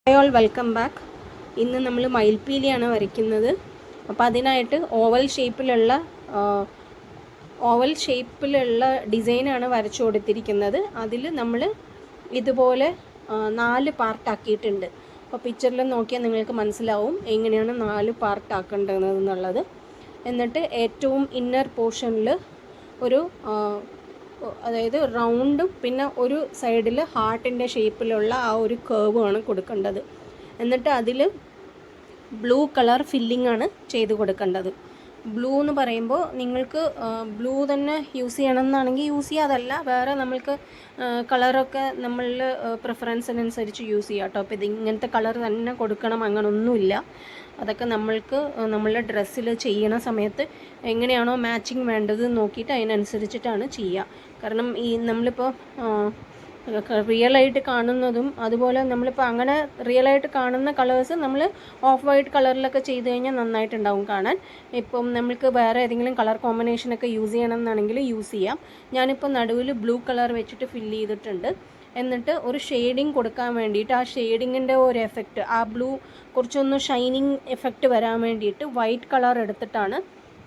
Hi all, welcome back. ഇന്ന് നമ്മൾ മയിൽപ്പീലിയാണ് വരയ്ക്കുന്നത്. അപ്പോൾ അതിനായിട്ട് ഓവൽ ഷേപ്പിലുള്ള ഡിസൈനാണ് വരച്ചു കൊടുത്തിരിക്കുന്നത്. അതിൽ നമ്മൾ ഇതുപോലെ 4 പാർട്ടാക്കിയിട്ടുണ്ട്. അപ്പോൾ പിക്ചറിൽ നോക്കിയാൽ നിങ്ങൾക്ക് മനസ്സിലാവും എങ്ങനെയാണ് 4 പാർട്ടാക്കേണ്ടതെന്നുള്ളത്. എന്നിട്ട് ഏറ്റവും ഇന്നർ പോർഷനിൽ ഒരു അതായത് റൗണ്ടും പിന്നെ ഒരു സൈഡിൽ ഹാർട്ടിൻ്റെ ഷേപ്പിലുള്ള ആ ഒരു കേർവാണ് കൊടുക്കേണ്ടത്. എന്നിട്ട് അതിൽ ബ്ലൂ കളർ ഫില്ലിംഗ് ആണ് ചെയ്ത് കൊടുക്കേണ്ടത്. ബ്ലൂ എന്ന് പറയുമ്പോൾ നിങ്ങൾക്ക് ബ്ലൂ തന്നെ യൂസ് ചെയ്യണമെന്നാണെങ്കിൽ യൂസ് ചെയ്യുക. അതല്ല വേറെ നമ്മൾക്ക് കളറൊക്കെ നമ്മളുടെ പ്രിഫറൻസിനനുസരിച്ച് യൂസ് ചെയ്യാം കേട്ടോ. അപ്പോൾ ഇത് ഇങ്ങനത്തെ കളർ തന്നെ കൊടുക്കണം അങ്ങനൊന്നുമില്ല. അതൊക്കെ നമ്മൾക്ക് നമ്മളുടെ ഡ്രസ്സിൽ ചെയ്യണ സമയത്ത് എങ്ങനെയാണോ മാച്ചിങ് വേണ്ടത് നോക്കിയിട്ട് അതിനനുസരിച്ചിട്ടാണ് ചെയ്യുക. കാരണം ഈ നമ്മളിപ്പോൾ റിയലായിട്ട് കാണുന്നതും അതുപോലെ നമ്മളിപ്പോൾ അങ്ങനെ റിയലായിട്ട് കാണുന്ന കളേഴ്സ് നമ്മൾ ഓഫ് വൈറ്റ് കളറിലൊക്കെ ചെയ്ത് കഴിഞ്ഞാൽ നന്നായിട്ടുണ്ടാവും കാണാൻ. ഇപ്പം നമ്മൾക്ക് വേറെ ഏതെങ്കിലും കളർ കോമ്പിനേഷനൊക്കെ യൂസ് ചെയ്യണമെന്നാണെങ്കിൽ യൂസ് ചെയ്യാം. ഞാനിപ്പോൾ നടുവിൽ ബ്ലൂ കളർ വെച്ചിട്ട് ഫില്ല് ചെയ്തിട്ടുണ്ട്. എന്നിട്ട് ഒരു ഷെയ്ഡിങ് കൊടുക്കാൻ വേണ്ടിയിട്ട് ആ ഷെയ്ഡിങ്ങിൻ്റെ ഒരു എഫക്റ്റ്, ആ ബ്ലൂ കുറച്ചൊന്ന് ഷൈനിങ് എഫക്റ്റ് വരാൻ വേണ്ടിയിട്ട് വൈറ്റ് കളർ എടുത്തിട്ടാണ്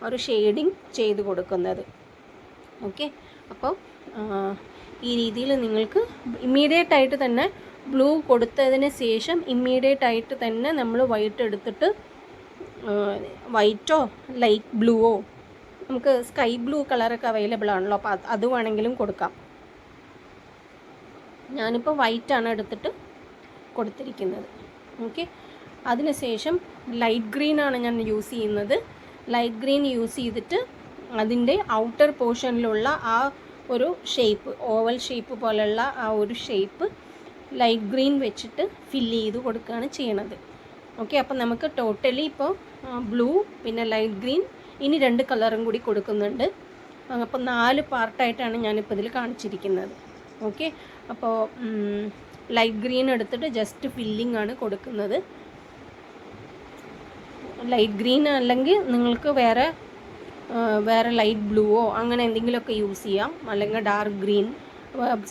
ഒരു ഷെയ്ഡിങ് ചെയ്ത് കൊടുക്കുന്നത്. ഓക്കെ, അപ്പോൾ ഈ രീതിയിൽ നിങ്ങൾക്ക് ഇമ്മീഡിയറ്റ് ആയിട്ട് തന്നെ ബ്ലൂ കൊടുത്തതിന് ശേഷം ഇമ്മീഡിയറ്റ് ആയിട്ട് തന്നെ നമ്മൾ വൈറ്റ് എടുത്തിട്ട് വൈറ്റോ ലൈറ്റ് ബ്ലൂവോ, നമുക്ക് സ്കൈ ബ്ലൂ കളറൊക്കെ അവൈലബിൾ ആണല്ലോ, അപ്പോൾ അത് വേണമെങ്കിലും കൊടുക്കാം. ഞാനിപ്പോൾ വൈറ്റാണ് എടുത്തിട്ട് കൊടുത്തിരിക്കുന്നത്. ഓക്കെ, അതിനുശേഷം ലൈറ്റ് ഗ്രീനാണ് ഞാൻ യൂസ് ചെയ്യുന്നത്. ലൈറ്റ് ഗ്രീൻ യൂസ് ചെയ്തിട്ട് അതിൻ്റെ ഔട്ടർ പോർഷനിലുള്ള ആ ഒരു ഷേപ്പ്, ഓവൽ ഷേപ്പ് പോലെയുള്ള ആ ഒരു ഷേപ്പ് ലൈറ്റ് ഗ്രീൻ വെച്ചിട്ട് ഫില്ല് ചെയ്ത് കൊടുക്കുകയാണ് ചെയ്യണത്. ഓക്കെ, അപ്പോൾ നമുക്ക് ടോട്ടലി ഇപ്പോൾ ബ്ലൂ പിന്നെ ലൈറ്റ് ഗ്രീൻ ഇനി 2 കളറും കൂടി കൊടുക്കുന്നുണ്ട്. അപ്പോൾ 4 പാർട്ടായിട്ടാണ് ഞാനിപ്പോൾ ഇതിൽ കാണിച്ചിരിക്കുന്നത്. ഓക്കെ, അപ്പോൾ ലൈറ്റ് ഗ്രീൻ എടുത്തിട്ട് ജസ്റ്റ് ഫില്ലിംഗ് ആണ് കൊടുക്കുന്നത്. ലൈറ്റ് ഗ്രീൻ അല്ലെങ്കിൽ നിങ്ങൾക്ക് വേറെ ലൈറ്റ് ബ്ലൂവോ അങ്ങനെ എന്തെങ്കിലുമൊക്കെ യൂസ് ചെയ്യാം. അല്ലെങ്കിൽ ഡാർക്ക് ഗ്രീൻ,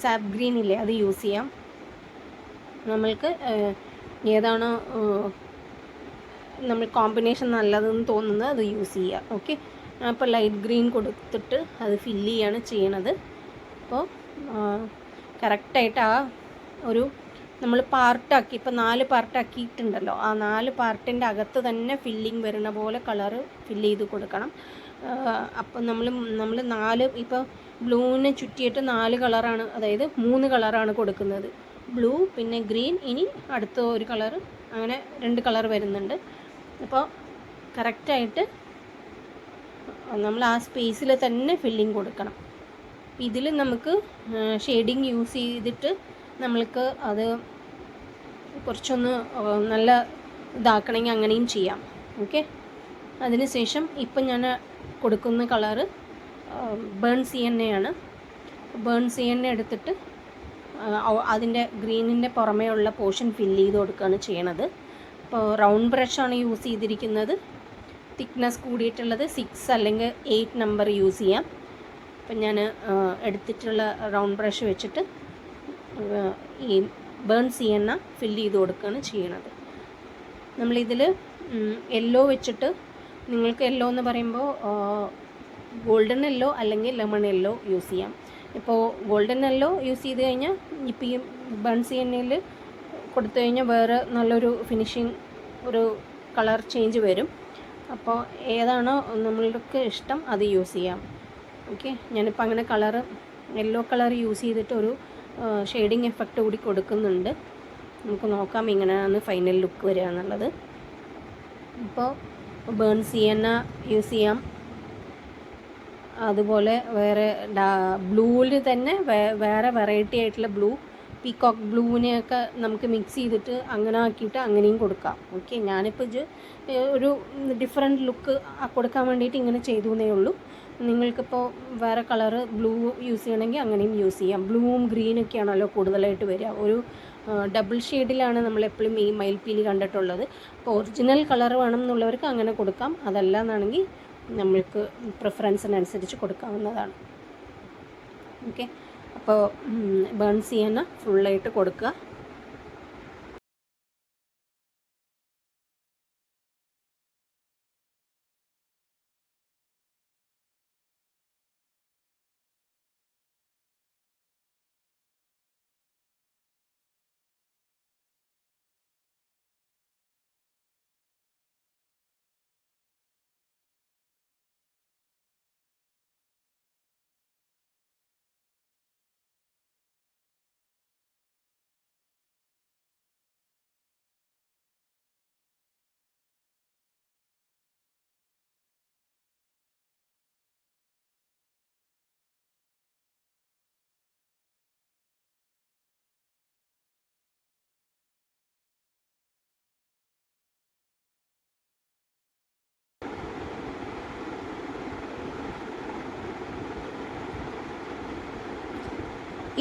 സാപ്പ് ഗ്രീൻ ഇല്ലേ, അത് യൂസ് ചെയ്യാം. നമ്മൾക്ക് ഏതാണോ നമ്മൾ കോമ്പിനേഷൻ നല്ലതെന്ന് തോന്നുന്നത് അത് യൂസ് ചെയ്യുക. ഓക്കെ, അപ്പോൾ ലൈറ്റ് ഗ്രീൻ കൊടുത്തിട്ട് അത് ഫില്ല് ചെയ്യാണ് ചെയ്യണത്. അപ്പോൾ കറക്റ്റായിട്ട് ആ ഒരു നമ്മൾ പാർട്ടാക്കി, ഇപ്പോൾ 4 പാർട്ടാക്കിയിട്ടുണ്ടല്ലോ, ആ 4 പാർട്ടിൻ്റെ അകത്ത് തന്നെ ഫില്ലിങ് വരുന്ന പോലെ കളറ് ഫില്ല് ചെയ്ത് കൊടുക്കണം. അപ്പം നമ്മൾ 4 ഇപ്പോൾ ബ്ലൂവിനെ ചുറ്റിയിട്ട് 4 കളറാണ്, അതായത് 3 കളറാണ് കൊടുക്കുന്നത്. ബ്ലൂ പിന്നെ ഗ്രീൻ, ഇനി അടുത്ത ഒരു കളറ്, അങ്ങനെ 2 കളർ വരുന്നുണ്ട്. അപ്പോൾ കറക്റ്റായിട്ട് നമ്മൾ ആ സ്പേസിൽ തന്നെ ഫില്ലിങ് കൊടുക്കണം. ഇതിൽ നമുക്ക് ഷെയ്ഡിങ് യൂസ് ചെയ്തിട്ട് നമ്മൾക്ക് അത് കുറച്ചൊന്ന് നല്ല ഇതാക്കണമെങ്കിൽ അങ്ങനെയും ചെയ്യാം. ഓക്കെ, അതിനുശേഷം ഇപ്പം ഞാൻ കൊടുക്കുന്ന കളറ് ബേൺ സിയന്നയാണ്. ബേൺ സിയന്ന എടുത്തിട്ട് അതിൻ്റെ ഗ്രീനിൻ്റെ പുറമേ ഉള്ള പോർഷൻ ഫില്ല് ചെയ്ത് കൊടുക്കുകയാണ് ചെയ്യണത്. അപ്പോൾ റൗണ്ട് ബ്രഷാണ് യൂസ് ചെയ്തിരിക്കുന്നത്. തിക്നെസ് കൂടിയിട്ടുള്ളത് 6 അല്ലെങ്കിൽ 8 നമ്പർ യൂസ് ചെയ്യാം. അപ്പം ഞാൻ എടുത്തിട്ടുള്ള റൗണ്ട് ബ്രഷ് വെച്ചിട്ട് ഈ ബേൺ സിയന്ന ഫില്ല് ചെയ്ത് കൊടുക്കുകയാണ് ചെയ്യണത്. നമ്മളിതിൽ യെല്ലോ വെച്ചിട്ട്, നിങ്ങൾക്ക് യെല്ലോ എന്ന് പറയുമ്പോൾ ഗോൾഡൻ യെല്ലോ അല്ലെങ്കിൽ ലെമൺ യെല്ലോ യൂസ് ചെയ്യാം. ഇപ്പോൾ ഗോൾഡൻ യെല്ലോ യൂസ് ചെയ്ത് കഴിഞ്ഞാൽ ഇപ്പോൾ ഈ ബേൺ സിയന്നയിൽ കൊടുത്തു കഴിഞ്ഞാൽ വേറെ നല്ലൊരു ഫിനിഷിങ്, ഒരു കളർ ചേഞ്ച് വരും. അപ്പോൾ ഏതാണോ നമ്മൾക്ക് ഇഷ്ടം അത് യൂസ് ചെയ്യാം. ഓക്കെ, ഞാനിപ്പോൾ അങ്ങനെ യെല്ലോ കളർ യൂസ് ചെയ്തിട്ട് ഒരു ഷെയ്ഡിങ് എഫക്റ്റ് കൂടി കൊടുക്കുന്നുണ്ട്. നമുക്ക് നോക്കാം എങ്ങനെയാണ് ഫൈനൽ ലുക്ക് വരിക എന്നുള്ളത്. ഇപ്പോൾ ബേൺ സിയന്ന യൂസ് ചെയ്യാം. അതുപോലെ വേറെ ബ്ലൂവിൽ തന്നെ വേറെ വെറൈറ്റി ആയിട്ടുള്ള ബ്ലൂ, പീകോക്ക് ബ്ലൂവിനെയൊക്കെ നമുക്ക് മിക്സ് ചെയ്തിട്ട് അങ്ങനെ ആക്കിയിട്ട് അങ്ങനെയും കൊടുക്കാം. ഓക്കെ, ഞാനിപ്പോൾ ഒരു ഡിഫറെൻറ്റ് ലുക്ക് കൊടുക്കാൻ വേണ്ടിയിട്ട് ഇങ്ങനെ ചെയ്തു എന്നേ ഉള്ളൂ. നിങ്ങൾക്കിപ്പോൾ വേറെ കളറ് ബ്ലൂ യൂസ് ചെയ്യണമെങ്കിൽ അങ്ങനെയും യൂസ് ചെയ്യാം. ബ്ലൂവും ഗ്രീനൊക്കെയാണല്ലോ കൂടുതലായിട്ട് വരിക. ഒരു ഡബിൾ ഷെയ്ഡിലാണ് നമ്മളെപ്പോഴും ഈ മയിൽപ്പീലി കണ്ടിട്ടുള്ളത്. അപ്പോൾ ഒറിജിനൽ കളർ വേണം എന്നുള്ളവർക്ക് അങ്ങനെ കൊടുക്കാം. അതല്ല എന്നാണെങ്കിൽ നമ്മൾക്ക് പ്രിഫറൻസിനനുസരിച്ച് കൊടുക്കാവുന്നതാണ്. ഓക്കെ, അപ്പോൾ ബേൺ സിയന്ന ഫുള്ളായിട്ട് കൊടുക്കുക.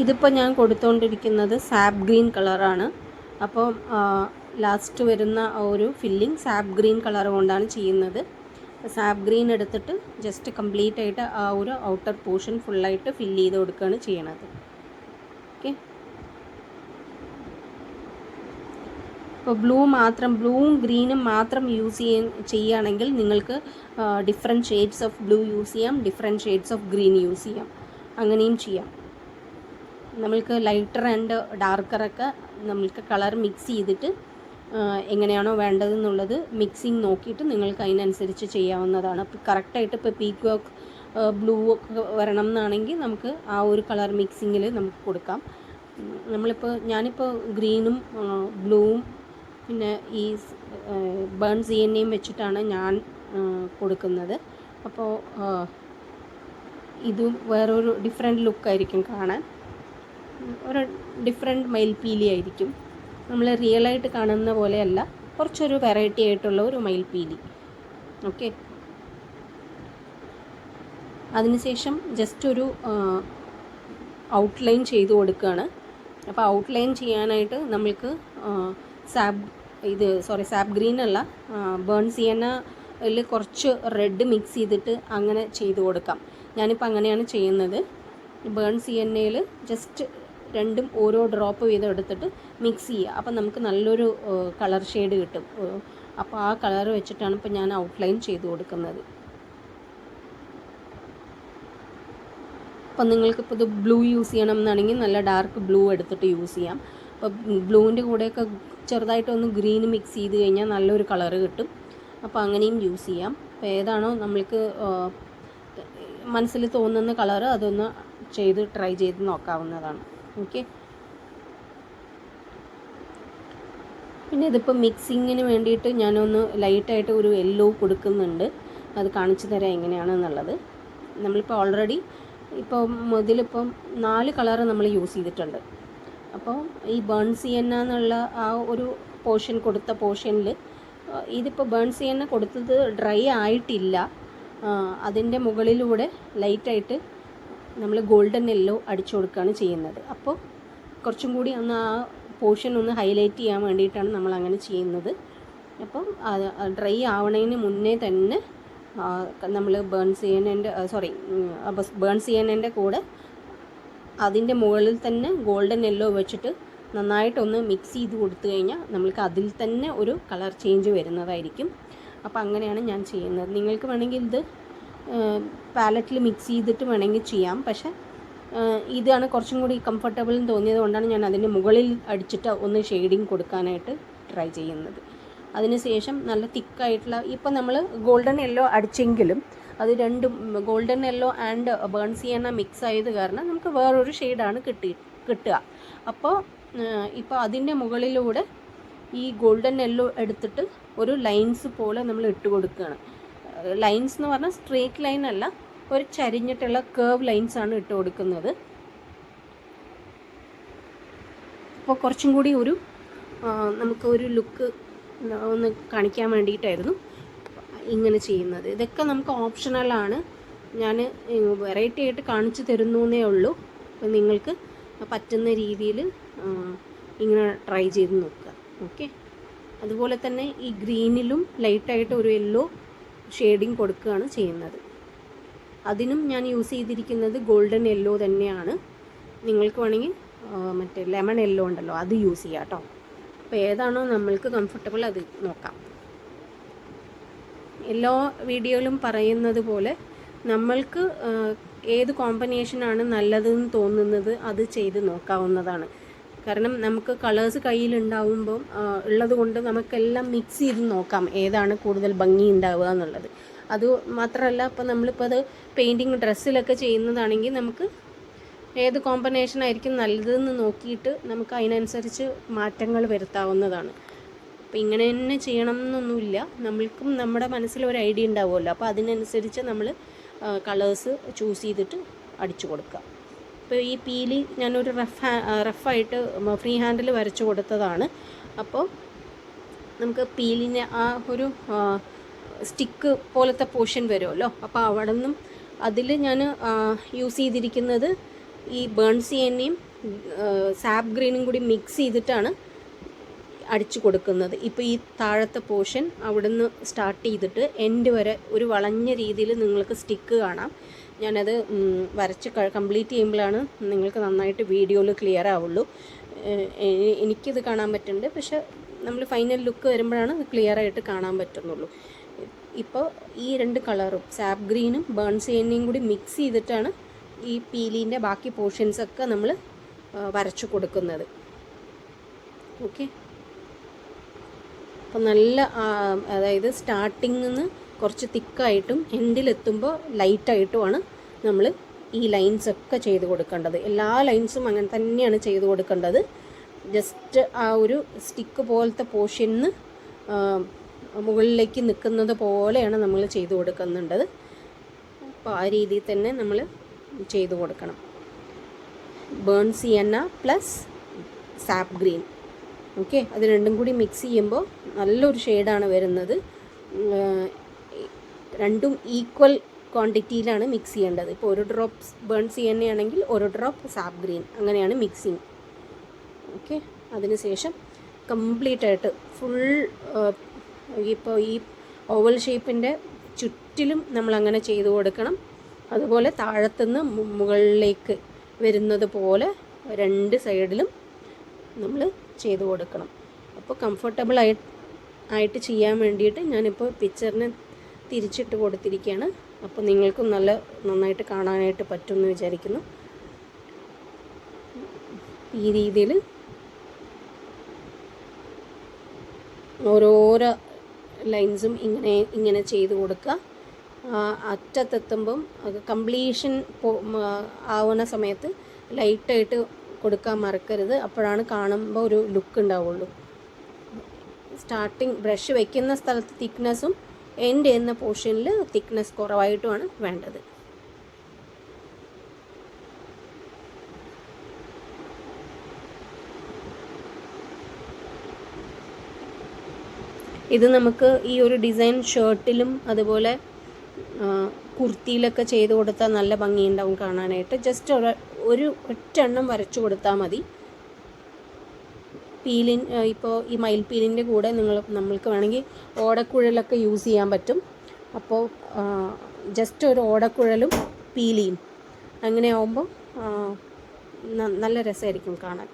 ഇതിപ്പോൾ ഞാൻ കൊടുത്തുകൊണ്ടിരിക്കുന്നത് സാപ്പ് ഗ്രീൻ കളറാണ്. അപ്പോൾ ലാസ്റ്റ് വരുന്ന ഒരു ഫില്ലിംഗ് സാപ്പ് ഗ്രീൻ കളർ കൊണ്ടാണ് ചെയ്യുന്നത്. സാപ്പ് ഗ്രീൻ എടുത്തിട്ട് ജസ്റ്റ് കംപ്ലീറ്റ് ആയിട്ട് ആ ഒരു ഔട്ടർ പോർഷൻ ഫുള്ളായിട്ട് ഫില്ല് ചെയ്ത് കൊടുക്കുകയാണ് ചെയ്യണത്. ഓക്കെ, ഇപ്പോൾ ബ്ലൂവും ഗ്രീനും മാത്രം ചെയ്യുകയാണെങ്കിൽ നിങ്ങൾക്ക് different shades of blue use ചെയ്യാം, different shades of green use ചെയ്യാം, അങ്ങനെയും ചെയ്യാം. നമ്മൾക്ക് ലൈറ്റർ ആൻഡ് ഡാർക്കറൊക്കെ നമ്മൾക്ക് കളർ മിക്സ് ചെയ്തിട്ട് എങ്ങനെയാണോ വേണ്ടതെന്നുള്ളത് മിക്സിങ് നോക്കിയിട്ട് നിങ്ങൾക്ക് അതിനനുസരിച്ച് ചെയ്യാവുന്നതാണ്. അപ്പോൾ കറക്റ്റായിട്ട് ഇപ്പോൾ പീക്കോക്ക് ബ്ലൂ ഒക്കെ വരണം എന്നാണെങ്കിൽ നമുക്ക് ആ ഒരു കളർ മിക്സിങ്ങിൽ നമുക്ക് കൊടുക്കാം. ഞാനിപ്പോൾ ഗ്രീനും ബ്ലൂവും പിന്നെ ഈ ബേൺ സിയന്നയും വെച്ചിട്ടാണ് ഞാൻ കൊടുക്കുന്നത്. അപ്പോൾ ഇത് വേറൊരു ഡിഫറെൻറ്റ് ലുക്കായിരിക്കും കാണാൻ, ഒരു ഡിഫറെൻറ്റ് മയിൽപ്പീലി ആയിരിക്കും. നമ്മൾ റിയലായിട്ട് കാണുന്ന പോലെയല്ല, കുറച്ചൊരു വെറൈറ്റി ആയിട്ടുള്ള ഒരു മയിൽപ്പീലി. ഓക്കെ, അതിനുശേഷം ജസ്റ്റ് ഒരു ഔട്ട്ലൈൻ ചെയ്ത് കൊടുക്കുകയാണ്. അപ്പോൾ ഔട്ട്ലൈൻ ചെയ്യാനായിട്ട് നമ്മൾക്ക് സാപ്പ് ഗ്രീൻ അല്ല, ബേൺ സിയന്നയിൽ കുറച്ച് റെഡ് മിക്സ് ചെയ്തിട്ട് അങ്ങനെ ചെയ്ത് കൊടുക്കാം. ഞാനിപ്പോൾ അങ്ങനെയാണ് ചെയ്യുന്നത്. ബേൺ സിയന്നയിൽ ജസ്റ്റ് രണ്ടും ഓരോ ഡ്രോപ്പ് വീതം എടുത്തിട്ട് മിക്സ് ചെയ്യുക. അപ്പം നമുക്ക് നല്ലൊരു കളർ ഷെയ്ഡ് കിട്ടും. അപ്പോൾ ആ കളർ വെച്ചിട്ടാണ് ഇപ്പോൾ ഞാൻ ഔട്ട്ലൈൻ ചെയ്ത് കൊടുക്കുന്നത്. അപ്പം നിങ്ങൾക്കിപ്പോൾ ഇത് ബ്ലൂ യൂസ് ചെയ്യണം എന്നാണെങ്കിൽ നല്ല ഡാർക്ക് ബ്ലൂ എടുത്തിട്ട് യൂസ് ചെയ്യാം. അപ്പോൾ ബ്ലൂവിൻ്റെ കൂടെയൊക്കെ ചെറുതായിട്ടൊന്ന് ഗ്രീൻ മിക്സ് ചെയ്ത് കഴിഞ്ഞാൽ നല്ലൊരു കളറ് കിട്ടും. അപ്പോൾ അങ്ങനെയും യൂസ് ചെയ്യാം. അപ്പോൾ ഏതാണോ നമ്മൾക്ക് മനസ്സിൽ തോന്നുന്ന കളറ് അതൊന്ന് ട്രൈ ചെയ്ത് നോക്കാവുന്നതാണ്. ഓക്കെ, പിന്നെ ഇതിപ്പോൾ മിക്സിങ്ങിന് വേണ്ടിയിട്ട് ഞാനൊന്ന് ലൈറ്റായിട്ട് ഒരു യെല്ലോ കൊടുക്കുന്നുണ്ട്. അത് കാണിച്ചു തരാം എങ്ങനെയാണെന്നുള്ളത്. നമ്മളിപ്പോൾ ഓൾറെഡി ഇതിലിപ്പം 4 കളറ് നമ്മൾ യൂസ് ചെയ്തിട്ടുണ്ട്. അപ്പോൾ ഈ ബേൺ സിയന്ന എന്നുള്ള ആ ഒരു കൊടുത്ത പോർഷനിൽ ഇതിപ്പോൾ ബേൺ സിയന്ന കൊടുത്തത് ഡ്രൈ ആയിട്ടില്ല. അതിൻ്റെ മുകളിലൂടെ ലൈറ്റായിട്ട് നമ്മൾ ഗോൾഡൻ യെല്ലോ അടിച്ചു കൊടുക്കുകയാണ് ചെയ്യുന്നത്. അപ്പോൾ കുറച്ചും കൂടി ഒന്ന് ആ പോർഷൻ ഒന്ന് ഹൈലൈറ്റ് ചെയ്യാൻ വേണ്ടിയിട്ടാണ് നമ്മൾ അങ്ങനെ ചെയ്യുന്നത്. അപ്പം ഡ്രൈ ആവണതിന് മുന്നേ തന്നെ നമ്മൾ ബേൺ സിയന്നൻ്റെ കൂടെ അതിൻ്റെ മുകളിൽ തന്നെ ഗോൾഡൻ യെല്ലോ വെച്ചിട്ട് നന്നായിട്ടൊന്ന് മിക്സ് ചെയ്ത് കൊടുത്തു കഴിഞ്ഞാൽ നമ്മൾക്ക് അതിൽ തന്നെ ഒരു കളർ ചേഞ്ച് വരുന്നതായിരിക്കും. അപ്പോൾ അങ്ങനെയാണ് ഞാൻ ചെയ്യുന്നത്. നിങ്ങൾക്ക് വേണമെങ്കിൽ ഇത് പാലറ്റിൽ മിക്സ് ചെയ്തിട്ട് വേണമെങ്കിൽ ചെയ്യാം. പക്ഷേ ഇതാണ് കുറച്ചും കൂടി കംഫർട്ടബിൾ എന്ന് തോന്നിയത് കൊണ്ടാണ് ഞാൻ അതിൻ്റെ മുകളിൽ അടിച്ചിട്ട് ഒന്ന് ഷെയ്ഡിങ് കൊടുക്കാനായിട്ട് ട്രൈ ചെയ്യുന്നത്. അതിനുശേഷം നല്ല തിക്കായിട്ടുള്ള ഇപ്പോൾ നമ്മൾ ഗോൾഡൻ യെല്ലോ അടിച്ചെങ്കിലും അത് രണ്ടും golden yellow and burnt sienna mix ആയത് കാരണം നമുക്ക് വേറൊരു ഷെയ്ഡാണ് കിട്ടുക. അപ്പോൾ ഇപ്പോൾ അതിൻ്റെ മുകളിലൂടെ ഈ ഗോൾഡൻ യെല്ലോ എടുത്തിട്ട് ഒരു ലൈൻസ് പോലെ നമ്മൾ ഇട്ട് കൊടുക്കുകയാണ്. ലൈൻസ് എന്ന് പറഞ്ഞാൽ സ്ട്രേറ്റ് ലൈൻ അല്ല, ഒരു ചരിഞ്ഞിട്ടുള്ള കേർവ് ലൈൻസാണ് ഇട്ട് കൊടുക്കുന്നത്. അപ്പോൾ കുറച്ചും കൂടി നമുക്ക് ഒരു ലുക്ക് ഒന്ന് കാണിക്കാൻ വേണ്ടിയിട്ടായിരുന്നു ഇങ്ങനെ ചെയ്യുന്നത്. ഇതൊക്കെ നമുക്ക് ഓപ്ഷണലാണ്. ഞാൻ വെറൈറ്റി ആയിട്ട് കാണിച്ചു തരുന്നേ ഉള്ളൂ. അപ്പോൾ നിങ്ങൾക്ക് പറ്റുന്ന രീതിയിൽ ഇങ്ങനെ ട്രൈ ചെയ്ത് നോക്കുക. ഓക്കെ, അതുപോലെ തന്നെ ഈ ഗ്രീനിലും ലൈറ്റായിട്ട് ഒരു യെല്ലോ ഷെയ്ഡിങ് കൊടുക്കുകയാണ് ചെയ്യുന്നത്. അതിനും ഞാൻ യൂസ് ചെയ്തിരിക്കുന്നത് ഗോൾഡൻ യെല്ലോ തന്നെയാണ്. നിങ്ങൾക്ക് വേണമെങ്കിൽ മറ്റേ ലെമൺ യെല്ലോ ഉണ്ടല്ലോ അത് യൂസ് ചെയ്യാം കേട്ടോ. അപ്പോൾ ഏതാണോ നമ്മൾക്ക് കംഫർട്ടബിൾ അത് നോക്കാം. എല്ലാ വീഡിയോയിലും പറയുന്നത് പോലെ നമ്മൾക്ക് ഏത് കോമ്പിനേഷനാണ് നല്ലതെന്ന് തോന്നുന്നത് അത് ചെയ്ത് നോക്കാവുന്നതാണ്. കാരണം നമുക്ക് കളേഴ്സ് കയ്യിലുണ്ടാവുമ്പം ഉള്ളത് കൊണ്ട് നമുക്കെല്ലാം മിക്സ് ചെയ്ത് നോക്കാം ഏതാണ് കൂടുതൽ ഭംഗി ഉണ്ടാവുക എന്നുള്ളത്. അത് മാത്രമല്ല, ഇപ്പോൾ നമ്മളിപ്പോൾ അത് പെയിൻറ്റിങ് ഡ്രസ്സിലൊക്കെ ചെയ്യുന്നതാണെങ്കിൽ നമുക്ക് ഏത് കോമ്പിനേഷൻ ആയിരിക്കും നല്ലതെന്ന് നോക്കിയിട്ട് നമുക്ക് അതിനനുസരിച്ച് മാറ്റങ്ങൾ വരുത്താവുന്നതാണ്. അപ്പോൾ ഇങ്ങനെ തന്നെ ചെയ്യണം എന്നൊന്നുമില്ല. നമ്മൾക്കും നമ്മുടെ മനസ്സിലൊരു ഐഡിയ ഉണ്ടാവുമല്ലോ. അപ്പോൾ അതിനനുസരിച്ച് നമ്മൾ കളേഴ്സ് ചൂസ് ചെയ്തിട്ട് അടിച്ചു കൊടുക്കുക. ഇപ്പോൾ ഈ പീലി ഞാനൊരു റഫായിട്ട് ഫ്രീ ഹാൻഡിൽ വരച്ചു കൊടുത്തതാണ്. അപ്പോൾ നമുക്ക് പീലിനെ ആ ഒരു സ്റ്റിക്ക് പോലത്തെ പോർഷൻ വരുമല്ലോ. അപ്പോൾ അവിടെ നിന്നും അതിൽ ഞാൻ യൂസ് ചെയ്തിരിക്കുന്നത് ഈ ബേൺ സിയന്നയും സാപ്പ് ഗ്രീനും കൂടി മിക്സ് ചെയ്തിട്ടാണ് അടിച്ചു കൊടുക്കുന്നത്. ഇപ്പോൾ ഈ താഴത്തെ പോർഷൻ അവിടുന്ന് സ്റ്റാർട്ട് ചെയ്തിട്ട് എൻഡ് വരെ ഒരു വളഞ്ഞ രീതിയിൽ നിങ്ങൾക്ക് സ്റ്റിക്ക് കാണാം. ഞാനത് വരച്ച് കംപ്ലീറ്റ് ചെയ്യുമ്പോഴാണ് നിങ്ങൾക്ക് നന്നായിട്ട് വീഡിയോയിൽ ക്ലിയർ ആവുള്ളൂ. എനിക്കിത് കാണാൻ പറ്റുന്നുണ്ട്, പക്ഷെ നമ്മൾ ഫൈനൽ ലുക്ക് വരുമ്പോഴാണ് ഇത് ക്ലിയർ ആയിട്ട് കാണാൻ പറ്റുന്നുള്ളൂ. ഇപ്പോൾ ഈ 2 കളറും സാപ്പ് ഗ്രീനും ബേൺ സിയന്നയും കൂടി മിക്സ് ചെയ്തിട്ടാണ് ഈ പീലീൻ്റെ ബാക്കി പോർഷൻസൊക്കെ നമ്മൾ വരച്ചു കൊടുക്കുന്നത്. ഓക്കെ, അപ്പോൾ നല്ല അതായത് സ്റ്റാർട്ടിങ്ങിൽ നിന്ന് കുറച്ച് തിക്കായിട്ടും എൻഡിലെത്തുമ്പോൾ ലൈറ്റായിട്ടുമാണ് നമ്മൾ ഈ ലൈൻസൊക്കെ ചെയ്ത് കൊടുക്കേണ്ടത്. എല്ലാ ലൈൻസും അങ്ങനെ തന്നെയാണ് ചെയ്ത് കൊടുക്കേണ്ടത്. ജസ്റ്റ് ആ ഒരു സ്റ്റിക്ക് പോലത്തെ പോർഷനിൽ മുകളിലേക്ക് നിൽക്കുന്നത് പോലെയാണ് നമ്മൾ ചെയ്ത് കൊടുക്കുന്നുണ്ടത്. അപ്പോൾ ആ രീതിയിൽ തന്നെ നമ്മൾ ചെയ്ത് കൊടുക്കണം. Burnt sienna plus sap green. Okay, അത് രണ്ടും കൂടി മിക്സ് ചെയ്യുമ്പോൾ നല്ലൊരു ഷെയ്ഡാണ് വരുന്നത്. രണ്ടും ഈക്വൽ ക്വാണ്ടിറ്റിയിലാണ് മിക്സ് ചെയ്യേണ്ടത്. ഇപ്പോൾ 1 ഡ്രോപ്പ് ബേൺ സിയന്ന ആണെങ്കിൽ 1 ഡ്രോപ്പ് സാപ്പ് ഗ്രീൻ, അങ്ങനെയാണ് മിക്സിങ്. ഓക്കെ, അതിനുശേഷം കംപ്ലീറ്റ് ആയിട്ട് ഫുൾ ഇപ്പോൾ ഈ ഓവൽ ഷേപ്പിൻ്റെ ചുറ്റിലും നമ്മളങ്ങനെ ചെയ്ത് കൊടുക്കണം. അതുപോലെ താഴത്തുനിന്ന് മുകളിലേക്ക് വരുന്നത് പോലെ 2 സൈഡിലും നമ്മൾ ചെയ്ത് കൊടുക്കണം. അപ്പോൾ കംഫർട്ടബിൾ ആയിട്ട് ചെയ്യാൻ വേണ്ടിയിട്ട് ഞാനിപ്പോൾ പിക്ചറിന് തിരിച്ചിട്ട് കൊടുത്തിരിക്കുകയാണ്. അപ്പോൾ നിങ്ങൾക്കും നന്നായിട്ട് കാണാനായിട്ട് പറ്റുമെന്ന് വിചാരിക്കുന്നു. ഈ രീതിയിൽ ഓരോരോ ലൈൻസും ഇങ്ങനെ ചെയ്ത് കൊടുക്കുക. അറ്റത്തെത്തുമ്പം കംപ്ലീഷൻ ആവുന്ന സമയത്ത് ലൈറ്റായിട്ട് കൊടുക്കാൻ മറക്കരുത്. അപ്പോഴാണ് കാണുമ്പോൾ ഒരു ലുക്ക് ഉണ്ടാവുള്ളൂ. സ്റ്റാർട്ടിങ് ബ്രഷ് വയ്ക്കുന്ന സ്ഥലത്ത് തിക്നെസ്സും എൻഡ് ചെയ്യുന്ന പോർഷനിൽ തിക്നെസ് കുറവായിട്ടുമാണ് വേണ്ടത്. ഇത് നമുക്ക് ഈ ഒരു ഡിസൈൻ ഷർട്ടിലും അതുപോലെ കുർത്തിയിലൊക്കെ ചെയ്ത് കൊടുത്താൽ നല്ല ഭംഗിയുണ്ടാവും കാണാനായിട്ട്. ജസ്റ്റ് ഒറ്റെണ്ണം വരച്ചു കൊടുത്താൽ മതി. പീലിൻ ഇപ്പോൾ ഈ മയിൽ പീലിൻ്റെ കൂടെ നമ്മൾക്ക് വേണമെങ്കിൽ ഓടക്കുഴലൊക്കെ യൂസ് ചെയ്യാൻ പറ്റും. അപ്പോൾ ജസ്റ്റ് ഒരു ഓടക്കുഴലും പീലിയും അങ്ങനെ ആവുമ്പോൾ നല്ല രസമായിരിക്കും കാണാൻ.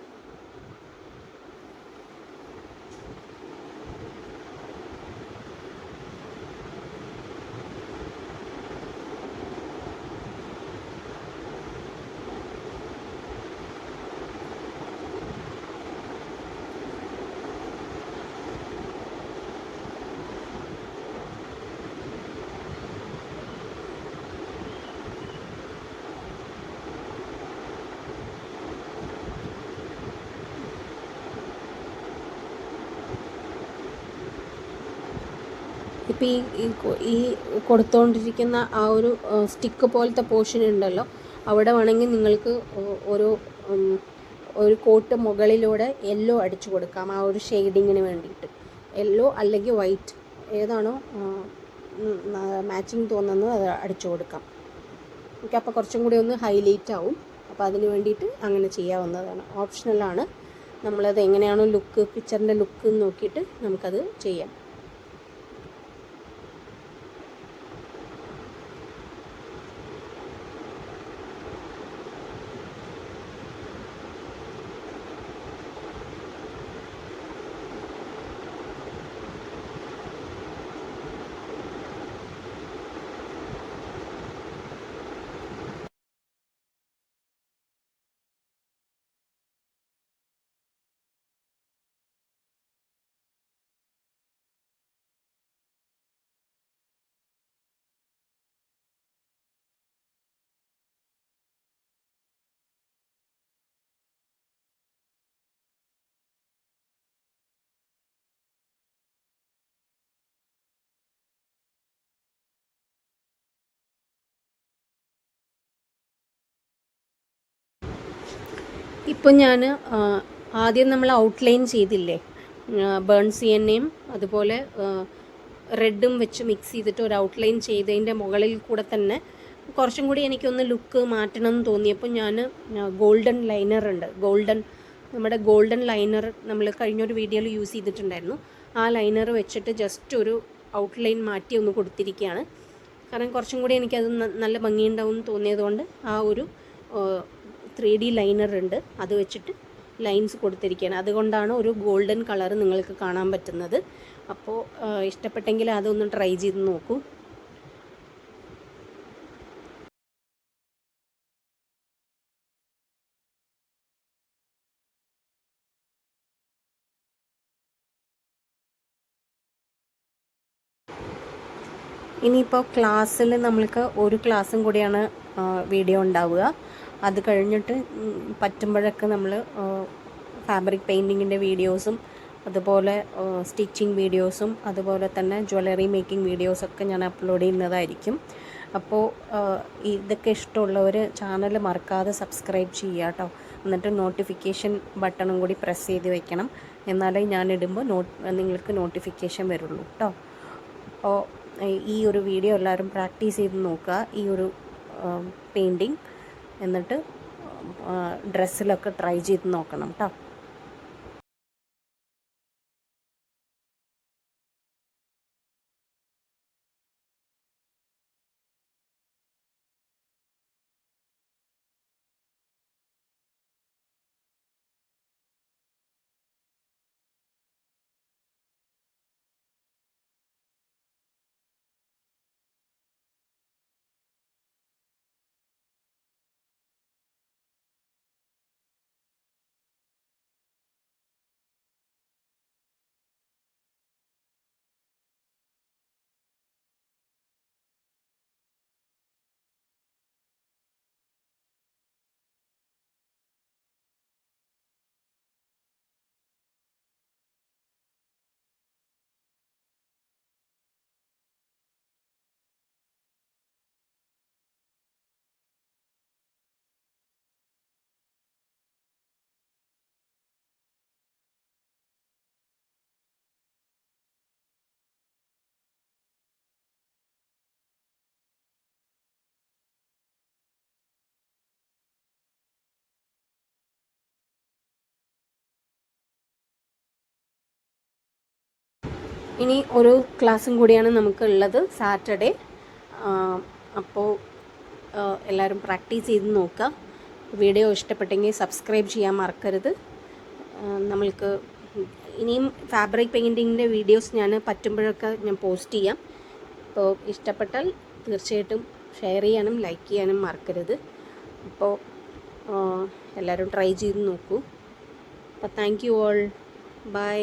ഇപ്പോൾ ഈ കൊടുത്തുകൊണ്ടിരിക്കുന്ന ആ ഒരു സ്റ്റിക്ക് പോലത്തെ പോർഷൻ ഉണ്ടല്ലോ, അവിടെ വേണമെങ്കിൽ നിങ്ങൾക്ക് ഒരു കോട്ട് മുകളിലൂടെ യെല്ലോ അടിച്ചു കൊടുക്കാം. ആ ഒരു ഷെയ്ഡിങ്ങിന് വേണ്ടിയിട്ട് യെല്ലോ അല്ലെങ്കിൽ വൈറ്റ് ഏതാണോ മാച്ചിങ് തോന്നുന്നത് അത് അടിച്ചു കൊടുക്കാം. ഓക്കെ, അപ്പോൾ കുറച്ചും കൂടി ഒന്ന് ഹൈലൈറ്റ് ആവും. അപ്പോൾ അതിന് വേണ്ടിയിട്ട് അങ്ങനെ ചെയ്യാവുന്നതാണ്, ഓപ്ഷണലാണ്. നമ്മളത് എങ്ങനെയാണോ പിക്ചറിൻ്റെ ലുക്ക് നോക്കിയിട്ട് നമുക്കത് ചെയ്യാം. ഇപ്പോൾ ഞാൻ ആദ്യം നമ്മൾ ഔട്ട്ലൈൻ ചെയ്തില്ലേ, ബേൺ സിയന്നയും അതുപോലെ റെഡും വെച്ച് മിക്സ് ചെയ്തിട്ട് ഒരു ഔട്ട്ലൈൻ ചെയ്തതിൻ്റെ മുകളിൽ കൂടെ തന്നെ കുറച്ചും കൂടി എനിക്കൊന്ന് ലുക്ക് മാറ്റണം എന്ന് തോന്നിയപ്പോൾ ഞാൻ ഗോൾഡൻ ലൈനർ ഉണ്ട്, നമ്മുടെ ഗോൾഡൻ ലൈനർ നമ്മൾ കഴിഞ്ഞൊരു വീഡിയോയിൽ യൂസ് ചെയ്തിട്ടുണ്ടായിരുന്നു. ആ ലൈനർ വെച്ചിട്ട് ജസ്റ്റ് ഒരു ഔട്ട്ലൈൻ മാറ്റി ഒന്ന് കൊടുത്തിരിക്കുകയാണ്. കാരണം കുറച്ചും കൂടി എനിക്കത് നല്ല ഭംഗിയുണ്ടാവും എന്ന് തോന്നിയതുകൊണ്ട് ആ ഒരു 3D ലൈനർ ഉണ്ട്, അത് വെച്ചിട്ട് ലൈൻസ് കൊടുത്തിരിക്കുകയാണ്. അതുകൊണ്ടാണ് ഒരു ഗോൾഡൻ കളർ നിങ്ങൾക്ക് കാണാൻ പറ്റുന്നത്. അപ്പോൾ ഇഷ്ടപ്പെട്ടെങ്കിൽ അതൊന്ന് ട്രൈ ചെയ്ത് നോക്കൂ. ഇനിയിപ്പോൾ ക്ലാസ്സിൽ നമ്മൾക്ക് ഒരു ക്ലാസ്സും കൂടിയാണ് വീഡിയോ ഉണ്ടാവുക. അത് കഴിഞ്ഞിട്ട് പറ്റുമ്പോഴൊക്കെ നമ്മൾ ഫാബ്രിക് പെയിൻറ്റിങ്ങിൻ്റെ വീഡിയോസും അതുപോലെ സ്റ്റിച്ചിങ് വീഡിയോസും അതുപോലെ തന്നെ ജ്വല്ലറി മേക്കിംഗ് വീഡിയോസൊക്കെ ഞാൻ അപ്ലോഡ് ചെയ്യുന്നതായിരിക്കും. അപ്പോൾ ഇതൊക്കെ ഇഷ്ടമുള്ളവർ ചാനൽ മറക്കാതെ സബ്സ്ക്രൈബ് ചെയ്യുക കേട്ടോ. എന്നിട്ട് നോട്ടിഫിക്കേഷൻ ബട്ടണും കൂടി പ്രസ് ചെയ്ത് വെക്കണം, എന്നാലേ ഞാനിടുമ്പോൾ നിങ്ങൾക്ക് നോട്ടിഫിക്കേഷൻ വരുള്ളൂ കേട്ടോ. അപ്പോൾ ഈ ഒരു വീഡിയോ എല്ലാവരും പ്രാക്ടീസ് ചെയ്ത് നോക്കുക, ഈ ഒരു പെയിൻറ്റിങ്. എന്നിട്ട് ഡ്രസ്സിലൊക്കെ ട്രൈ ചെയ്ത് നോക്കണം കേട്ടോ. ഇനി ഒരു ക്ലാസ്സും കൂടിയാണ് നമുക്കുള്ളത് സാറ്റർഡേ. അപ്പോൾ എല്ലാവരും പ്രാക്ടീസ് ചെയ്ത് നോക്കുക. വീഡിയോ ഇഷ്ടപ്പെട്ടെങ്കിൽ സബ്സ്ക്രൈബ് ചെയ്യാൻ മറക്കരുത്. നമ്മൾക്ക് ഇനിയും ഫാബ്രിക് പെയിൻറ്റിങ്ങിൻ്റെ വീഡിയോസ് ഞാൻ പറ്റുമ്പോഴൊക്കെ ഞാൻ പോസ്റ്റ് ചെയ്യാം. അപ്പോൾ ഇഷ്ടപ്പെട്ടാൽ തീർച്ചയായിട്ടും ഷെയർ ചെയ്യാനും ലൈക്ക് ചെയ്യാനും മറക്കരുത്. അപ്പോൾ എല്ലാവരും ട്രൈ ചെയ്ത് നോക്കൂ. അപ്പോൾ താങ്ക് യു ഓൾ. ബൈ.